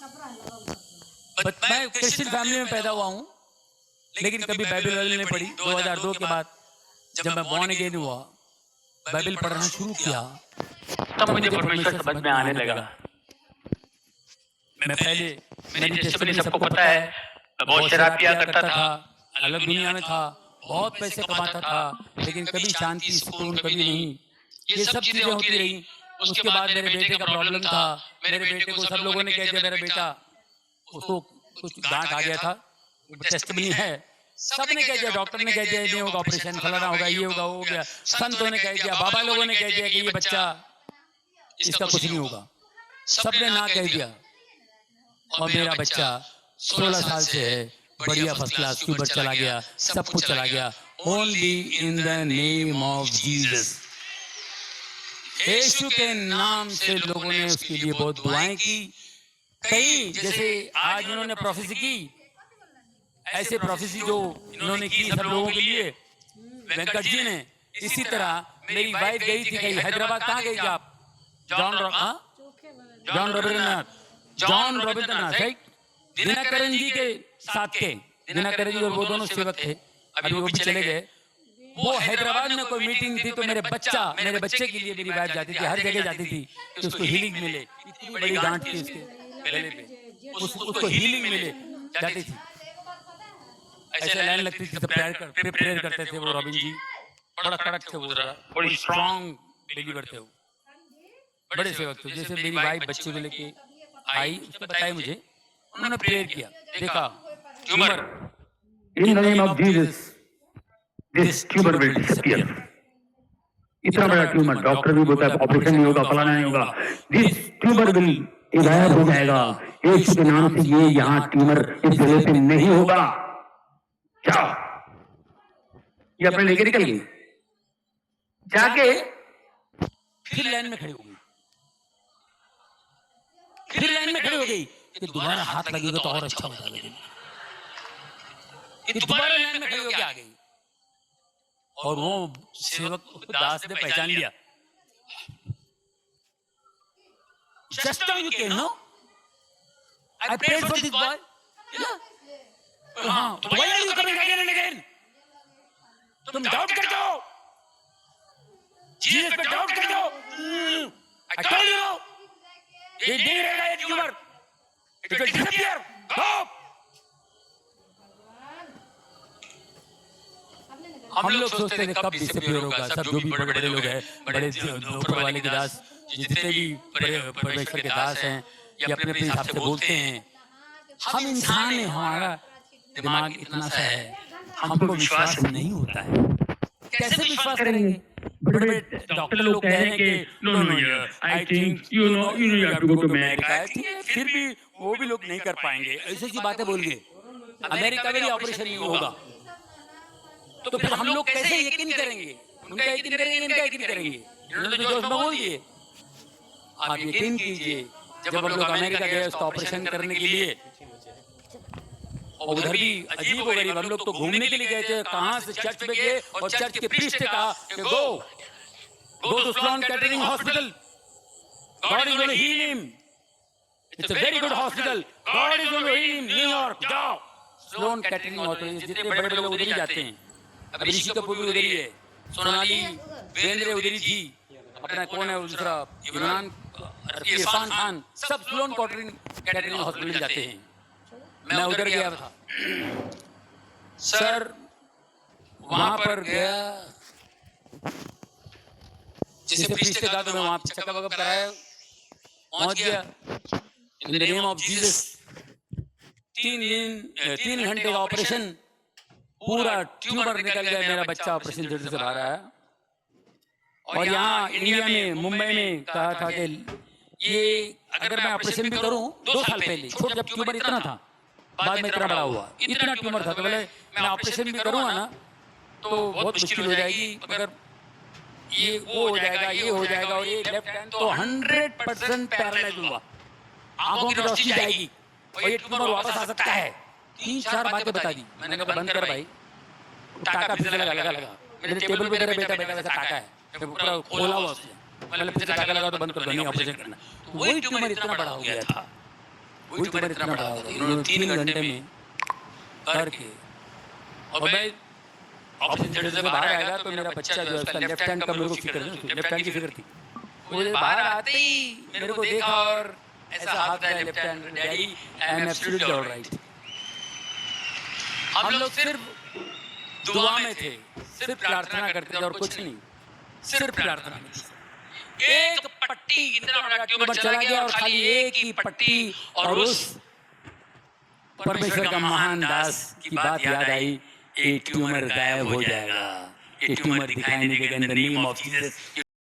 मैं Christian family में पैदा हुआ हूँ, लेकिन कभी बाइबल वाइबल नहीं पढ़ी। 2002 के बाद जब मैं बॉर्न अगेन हुआ, बाइबल पढ़ना शुरू किया, तब मुझे परमेश्वर समझ में आने लगा। मैं पहले, मेरी टेस्टमनी सबको पता है, बहुत शराब पिया करता था, अलग दुनिया में था, बहुत पैसे कमाता था, लेकिन कभी शांति सुकून कभी नहीं। ये सब चीजें होती रही। उसके बाद मेरे बेटे का प्रॉब्लम था। मेरे बेटे को सब लोगों ने कह दिया मेरा बेटा, उसको कुछ गांठ आ गया था, टेस्टमनी है, सबने कह दिया, डॉक्टर ने कह दिया नहीं होगा, ऑपरेशन फलाना होगा, ये होगा, वो हो गया, संतों ने कह दिया, बाबा लोगों ने कह दिया कि ये बच्चा, इसका कुछ नहीं होगा, सबने ना कह दिया। और मेरा बच्चा 16 साल से है, बढ़िया फर्स्ट क्लास ट्यूबर चला गया, सब कुछ चला गया, only in the name of Jesus. यीशु के नाम से लोगों ने उसके लिए बहुत दुआएं की। कई जैसे आज इन्होंने प्रोफेसी की, ऐसे प्रोफेसी जो इन्होंने की सब लोगों के लिए, वेंकट जी ने, इसी तरह मेरी वाइफ गई थी कहीं हैदराबाद। कहाँ गई थी आप? John Ravindranath, John Ravindranath, right, Dinakaran ji के साथ के, दिनकरन जी और वो दोनों सेवक थे, अभी वो भी चले गए। वो हैदराबाद में कोई मीटिंग थी, तो मेरे बच्चे के लिए मेरी वाइफ जाती थी, हर जगह जाती थी कि उसको हीलिंग मिले। इतनी बड़ी गांठ थी उसके गले पे, उसको हीलिंग मिले, जाती थी। ऐसे लाइन लगती थी, प्रेयर करते थे वो रॉबिन जी, बड़ा कड़क थे वो, बड़ी स्ट्रांग बिलीवर थे वो, बड़े सेवक थे। जैसे मेरी वाइफ बच्चे को लेके आई, उसने बताया मुझे, उन्होंने प्रेयर किया, देखा tumour, in the name of Jesus this tumour will disappear. इतना बड़ा ट्यूमर, डॉक्टर भी बोलता है ऑपरेशन नहीं होगा, फलाना नहीं होगा, दिस ट्यूमर विल गायब हो जाएगा यीशु के नाम से। ये यहाँ ट्यूमर इस गले पे नहीं होगा, जाओ। ये अपने लेके निकल गई, जाके फिर लाइन में खड़ी हो गई, फिर लाइन में खड़ी हो गई कि दोबारा हाथ लगेगा तो और अच्छा होगा, लेकिन दोबारा लाइन में खड़ी होकर आ गई। और वो सेवक दास ने पहचान लिया, just now you came, no? I prayed for this boy. Yeah. हाँ, तो why are you coming again and again? तुम डाउट करते हो, जीसस पे डाउट करते हो। I told you, ये नहीं रहेगा ये tumour, it will disappear. Go. हम लोग सोचते थे कब डिसअपीयर होगा। सब जो भी बड़े बड़े लोग हैं, बड़े ऊपर वाले के दास, जितने भी बड़े परमेश्वर के दास हैं, ये अपने अपने हिसाब से बोलते हैं। हम इंसान हैं, हमारा दिमाग इतना सा है, हमको विश्वास नहीं होता है। कैसे विश्वास करेंगे? बड़े बड़े डॉक्टर लोग कह रहे हैं कि no no I think you have to go to America, फिर भी वो भी लोग नहीं कर पाएंगे, ऐसी ऐसी बातें बोल के अमेरिका में भी ऑपरेशन नहीं होगा। तो फिर हम लोग कैसे यकीन करेंगे? उनका यकीन करेंगे, इनका यकीन करेंगे? इन्होंने तो जोश में बोल दिए। आप यकीन कीजिए, जब हम लोग अमेरिका गए उसका ऑपरेशन करने के लिए, और उधर भी अजीब हो गई, हम लोग तो घूमने के लिए गए थे, कहाँ से चर्च में गए और चर्च के प्रीस्ट ने कहा कि go to Sloan Kettering hospital, God is going to heal him, it's a very good hospital, God is going to heal him, New York जाओ। स्लोन कैटरिंग हॉस्पिटल, जितने बड़े बड़े लोग उधर ही जाते हैं। अब ऋषि कपूर भी उधर ही है, सोनाली बेंद्रे उधर ही थी, अपना कौन है दूसरा इरफान खान, सब स्लोन कैटरिंग हॉस्पिटल जाते हैं। मैं उधर गया था सर, वहां पर गया, जिसे प्रीस्ट कहा तो मैं वहां चेकअप वकअप कराया, पहुंच गया। इन द नेम ऑफ जीसस 3 घंटे का ऑपरेशन, पूरा ट्यूमर निकल गया, मेरा बच्चा ऑपरेशन थिएटर से बाहर आया। और यहाँ इंडिया में, मुंबई में कहा था कि ये अगर मैं ऑपरेशन भी करूं, 2 साल पहले छोटा जब ट्यूमर इतना था, बाद में इतना बड़ा हुआ, इतना ट्यूमर था, तो बोले मैं ऑपरेशन भी करूंगा ना तो बहुत मुश्किल हो जाएगी, मगर ये वो हो जाएगा, ये हो जाएगा, और ये लेफ्ट हैंड तो 100% पैरालाइज हुआ, आंखों की रोशनी जाएगी और ये ट्यूमर वापस आ सकता है। 3-4 बातें बता दी। मैंने कहा बंद कर भाई, टाका फिर लगा। मेरे टेबल पे मेरा बेटा बैठा, वैसा टाका है, पूरा खोला हुआ उसने, मैंने फिर टाका लगा तो बंद कर दो, नहीं ऑपरेशन करना। वही ट्यूमर इतना बड़ा हो गया था। वही ट्यूमर इतना बड़ा होगा। इन्होंने 3 घंटे में करके, और मैं ऑपरेशन थिएटर से बाहर आएगा तो मेरा बच्चा जो है उसका लेफ्ट हैंड का मेरे को फिक्र है, लेफ्ट हैंड की फिक्र थी। मुझे बाहर आते ही मेरे को देखा और ऐसा हाथ उठाया left hand, daddy I am absolutely alright. हम लोग सिर्फ दुआ में थे, सिर्फ प्रार्थना करते थे और कुछ नहीं, सिर्फ प्रार्थना में थे। एक पट्टी इतना बड़ा ट्यूमर चला गया और खाली एक ही पट्टी, और उस परमेश्वर का महान दास की बात याद आई, ये ट्यूमर गायब हो जाएगा, ये ट्यूमर दिखाई नहीं देगा इन द नेम ऑफ जीसस।